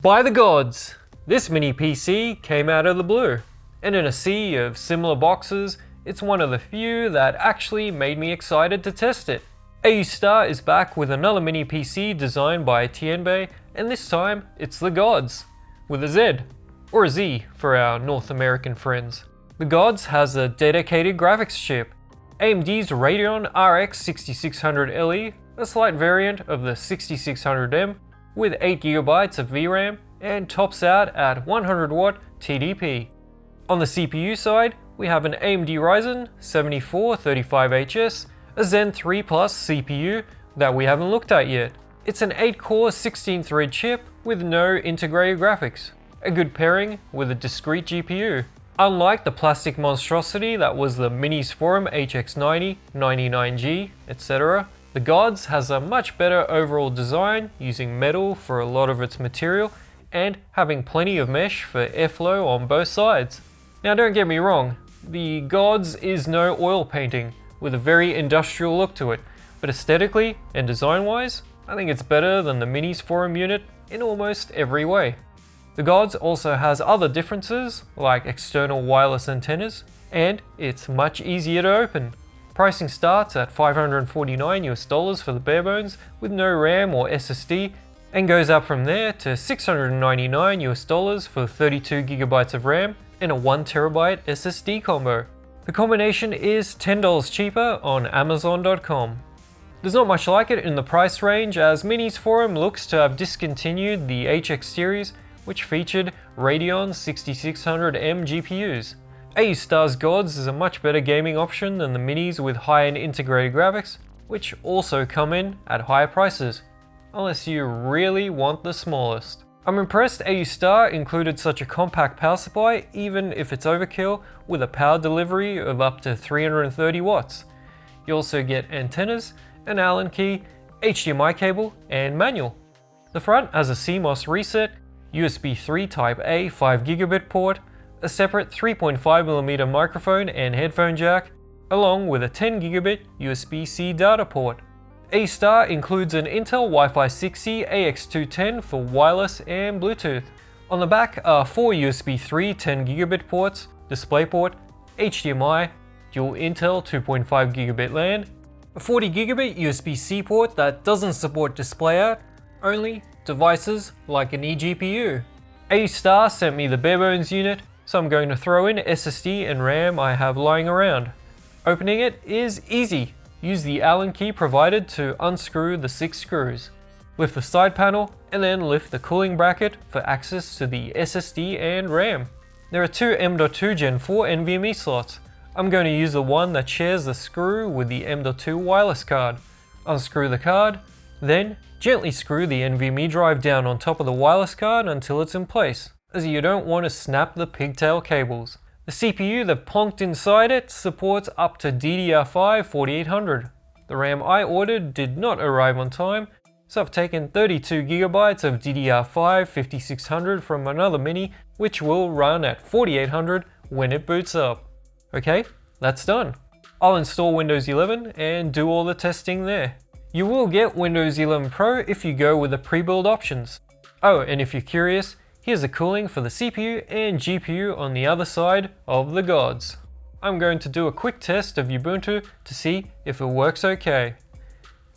By the gods! This mini PC came out of the blue, and in a sea of similar boxes, it's one of the few that actually made me excited to test it. AOOSTAR is back with another mini PC designed by Tianbei, and this time it's the Gods, with a Z, or a Z for our North American friends. The Gods has a dedicated graphics chip, AMD's Radeon RX 6600 LE, a slight variant of the 6600M, with 8GB of VRAM and tops out at 100W TDP. On the CPU side, we have an AMD Ryzen 7435HS, a Zen 3 Plus CPU that we haven't looked at yet. It's an 8-core 16-thread chip with no integrated graphics, a good pairing with a discrete GPU. Unlike the plastic monstrosity that was the Minis Forum HX90, 99G, etc., the Gods has a much better overall design, using metal for a lot of its material and having plenty of mesh for airflow on both sides. Now don't get me wrong, the Gods is no oil painting with a very industrial look to it, but aesthetically and design-wise, I think it's better than the Minis Forum unit in almost every way. The Gods also has other differences like external wireless antennas, and it's much easier to open. Pricing starts at $549 for the bare bones with no RAM or SSD, and goes up from there to $699 for 32GB of RAM and a 1TB SSD combo. The combination is $10 cheaper on Amazon.com. There's not much like it in the price range, as Minis Forum looks to have discontinued the HX series, which featured Radeon 6600M GPUs. AOOSTAR's Gods is a much better gaming option than the Minis with high-end integrated graphics, which also come in at higher prices, unless you really want the smallest. I'm impressed AOOSTAR included such a compact power supply, even if it's overkill, with a power delivery of up to 330 watts. You also get antennas, an Allen key, HDMI cable, and manual. The front has a CMOS reset, USB 3 Type A 5GB port, a separate 3.5mm microphone and headphone jack, along with a 10GB USB-C data port. AOOSTAR includes an Intel Wi-Fi 6E AX210 for wireless and Bluetooth. On the back are 4 USB 3 10GB ports, DisplayPort, HDMI, dual Intel 2.5GB LAN, a 40GB USB-C port that doesn't support DisplayOut, only devices like an eGPU. AOOSTAR sent me the barebones unit, so I'm going to throw in SSD and RAM I have lying around. Opening it is easy. Use the Allen key provided to unscrew the 6 screws. Lift the side panel and then lift the cooling bracket for access to the SSD and RAM. There are 2 M.2 Gen 4 NVMe slots. I'm going to use the one that shares the screw with the M.2 wireless card. Unscrew the card, then gently screw the NVMe drive down on top of the wireless card until it's in place, as you don't want to snap the pigtail cables. The CPU they've plonked inside it supports up to DDR5 4800. The RAM I ordered did not arrive on time, so I've taken 32GB of DDR5 5600 from another mini, which will run at 4800 when it boots up. Okay, that's done. I'll install Windows 11 and do all the testing there. You will get Windows 11 Pro if you go with the pre-build options. Oh, and if you're curious, here's the cooling for the CPU and GPU on the other side of the Gods. I'm going to do a quick test of Ubuntu to see if it works okay.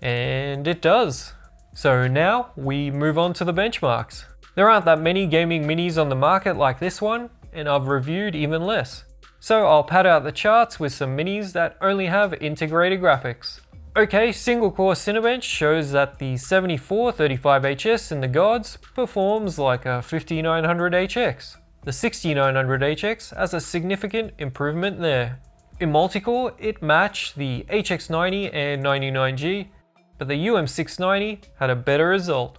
And it does. So now we move on to the benchmarks. There aren't that many gaming minis on the market like this one, and I've reviewed even less. So I'll pad out the charts with some minis that only have integrated graphics. Okay, single core Cinebench shows that the 7435HS in the Gods performs like a 5900HX. The 6900HX has a significant improvement there. In multi-core, it matched the HX90 and 99G, but the UM690 had a better result.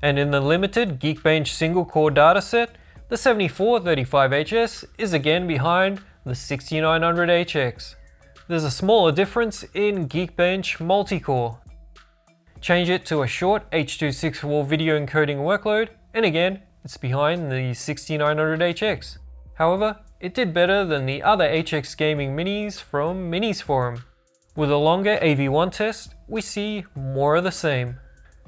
And in the limited Geekbench single core dataset, the 7435HS is again behind the 6900HX. There's a smaller difference in Geekbench multi-core. Change it to a short H.264 video encoding workload, and again, it's behind the 6900HX. However, it did better than the other HX gaming minis from Minis Forum. With a longer AV1 test, we see more of the same.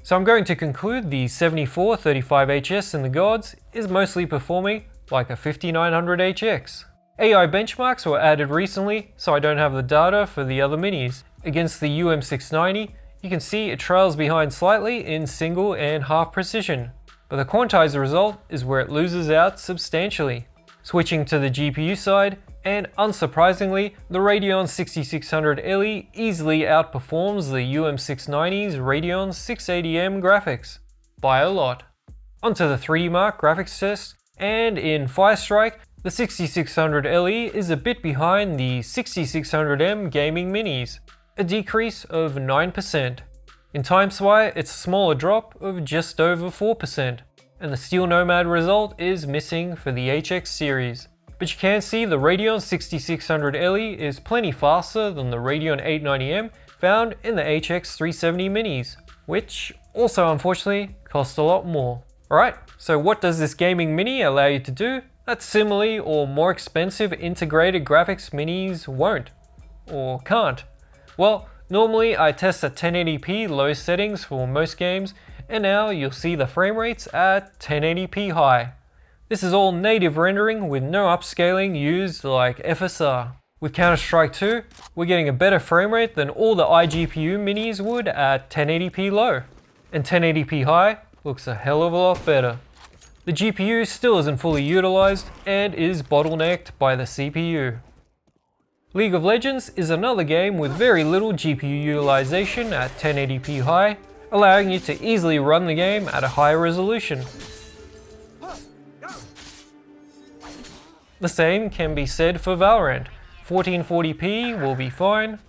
So I'm going to conclude the 7435HS in the gods is mostly performing like a 5900HX. AI benchmarks were added recently, so I don't have the data for the other minis. Against the UM690, you can see it trails behind slightly in single and half precision, but the quantized result is where it loses out substantially. Switching to the GPU side, and unsurprisingly, the Radeon 6600 LE easily outperforms the UM690's Radeon 680M graphics by a lot. Onto the 3D Mark graphics test, and in Firestrike, the 6600 LE is a bit behind the 6600M gaming minis, a decrease of 9%. In TimesY, it's a smaller drop of just over 4%, and the Steel Nomad result is missing for the HX series. But you can see the Radeon 6600 LE is plenty faster than the Radeon 890M found in the HX 370 minis, which also unfortunately cost a lot more. Alright, so what does this gaming mini allow you to do that similarly or more expensive integrated graphics minis won't, or can't? Well, normally I test at 1080p low settings for most games, and now you'll see the frame rates at 1080p high. This is all native rendering with no upscaling used like FSR. With Counter-Strike 2, we're getting a better frame rate than all the iGPU minis would at 1080p low. And 1080p high looks a hell of a lot better. The GPU still isn't fully utilized and is bottlenecked by the CPU. League of Legends is another game with very little GPU utilization at 1080p high, allowing you to easily run the game at a higher resolution. The same can be said for Valorant. 1440p will be fine,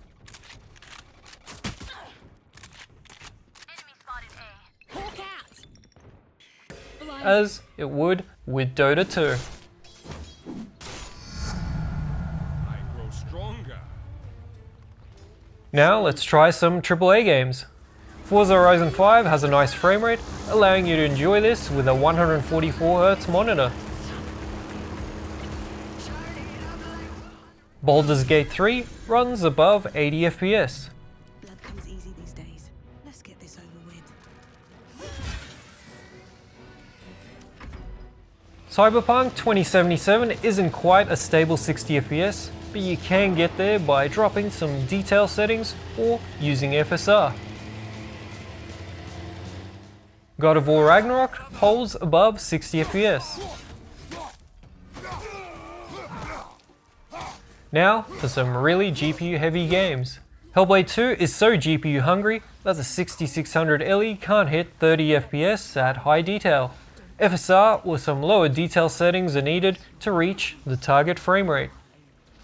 as it would with Dota 2. Now let's try some AAA games. Forza Horizon 5 has a nice frame rate, allowing you to enjoy this with a 144Hz monitor. Baldur's Gate 3 runs above 80 FPS. Blood comes easy these days. Let's get this over with. Cyberpunk 2077 isn't quite a stable 60 FPS, but you can get there by dropping some detail settings or using FSR. God of War Ragnarok holds above 60 FPS. Now for some really GPU heavy games. Hellblade 2 is so GPU hungry that the 6600 LE can't hit 30 FPS at high detail. FSR or some lower detail settings are needed to reach the target frame rate.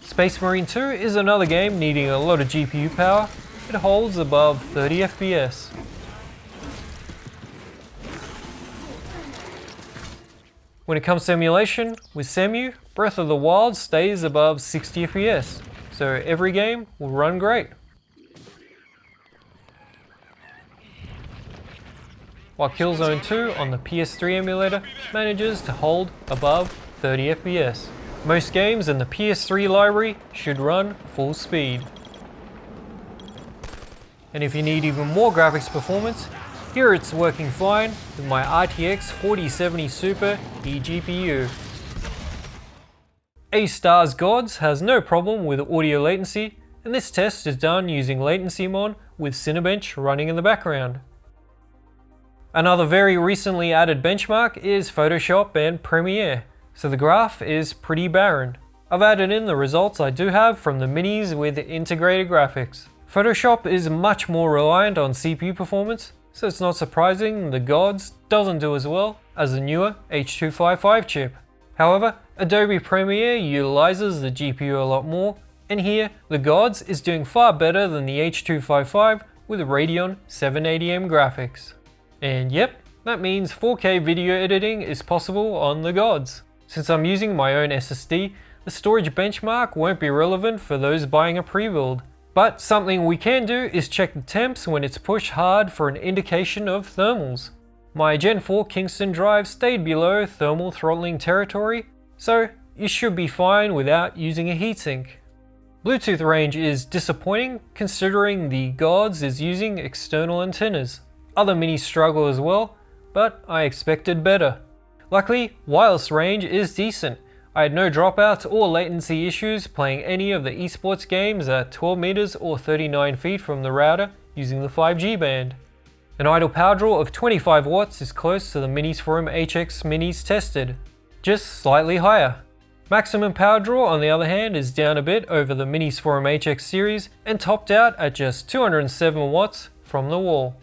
Space Marine 2 is another game needing a lot of GPU power. It holds above 30 FPS. When it comes to emulation, with Cemu, Breath of the Wild stays above 60 FPS, so every game will run great. While Killzone 2 on the PS3 emulator manages to hold above 30 FPS. Most games in the PS3 library should run full speed. And if you need even more graphics performance, here it's working fine with my RTX 4070 Super eGPU. AOOSTAR GODZ has no problem with audio latency, and this test is done using LatencyMon with Cinebench running in the background. Another very recently added benchmark is Photoshop and Premiere, so the graph is pretty barren. I've added in the results I do have from the minis with integrated graphics. Photoshop is much more reliant on CPU performance, so it's not surprising the GODZ doesn't do as well as the newer H255 chip. However, Adobe Premiere utilizes the GPU a lot more, and here the GODZ is doing far better than the H255 with Radeon 780M graphics. And yep, that means 4K video editing is possible on the GODZ. Since I'm using my own SSD, the storage benchmark won't be relevant for those buying a pre-build. But something we can do is check the temps when it's pushed hard for an indication of thermals. My Gen 4 Kingston drive stayed below thermal throttling territory, so you should be fine without using a heatsink. Bluetooth range is disappointing considering the GODZ is using external antennas. Other minis struggle as well, but I expected better. Luckily, wireless range is decent. I had no dropouts or latency issues playing any of the esports games at 12 meters or 39 feet from the router using the 5G band. An idle power draw of 25 watts is close to the Minis Forum HX Minis tested, just slightly higher. Maximum power draw on the other hand is down a bit over the Minis Forum HX series and topped out at just 207 watts from the wall.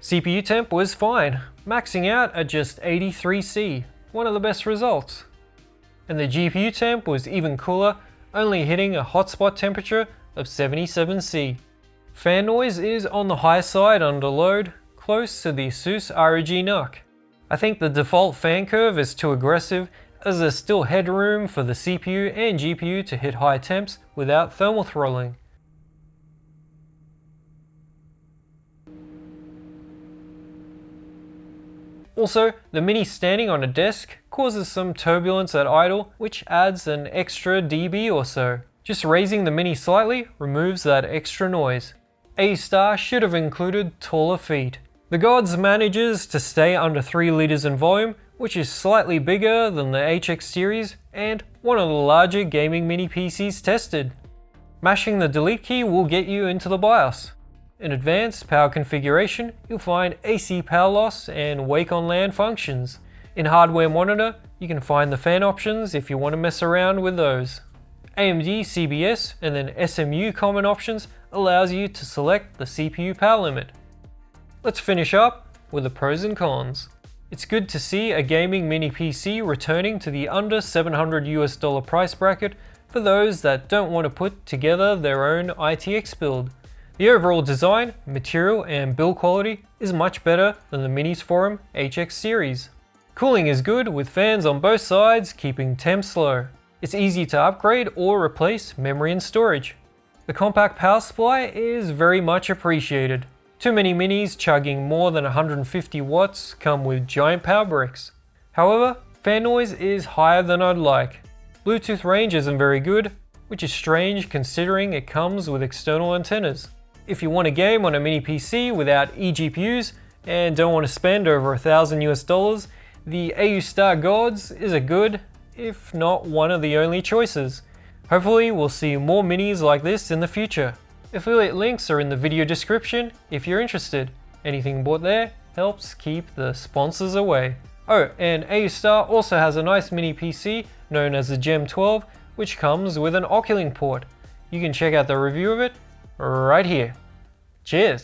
CPU temp was fine, maxing out at just 83C, one of the best results. And the GPU temp was even cooler, only hitting a hotspot temperature of 77C. Fan noise is on the high side under load, close to the ASUS ROG NUC. I think the default fan curve is too aggressive, as there's still headroom for the CPU and GPU to hit high temps without thermal throttling. Also, the Mini standing on a desk causes some turbulence at idle, which adds an extra dB or so. Just raising the Mini slightly removes that extra noise. AOOSTAR should have included taller feet. The GODZ manages to stay under 3 liters in volume, which is slightly bigger than the HX series and one of the larger gaming mini PCs tested. Mashing the delete key will get you into the BIOS. In advanced power configuration, you'll find AC power loss and wake on LAN functions. In hardware monitor, you can find the fan options if you want to mess around with those. AMD CBS and then SMU common options allows you to select the CPU power limit. Let's finish up with the pros and cons. It's good to see a gaming mini PC returning to the under $700 price bracket for those that don't want to put together their own ITX build. The overall design, material and build quality is much better than the Minis Forum HX series. Cooling is good with fans on both sides keeping temps low. It's easy to upgrade or replace memory and storage. The compact power supply is very much appreciated. Too many minis chugging more than 150 watts come with giant power bricks. However, fan noise is higher than I'd like. Bluetooth range isn't very good, which is strange considering it comes with external antennas. If you want a game on a mini PC without eGPUs and don't want to spend over $1,000, the AOOSTAR GODZ is a good, if not one of the only choices. Hopefully we'll see more minis like this in the future. Affiliate links are in the video description if you're interested. Anything bought there helps keep the sponsors away. Oh, and AOOSTAR also has a nice mini PC known as the Gem 12, which comes with an Oculink port. You can check out the review of it right here. Cheers!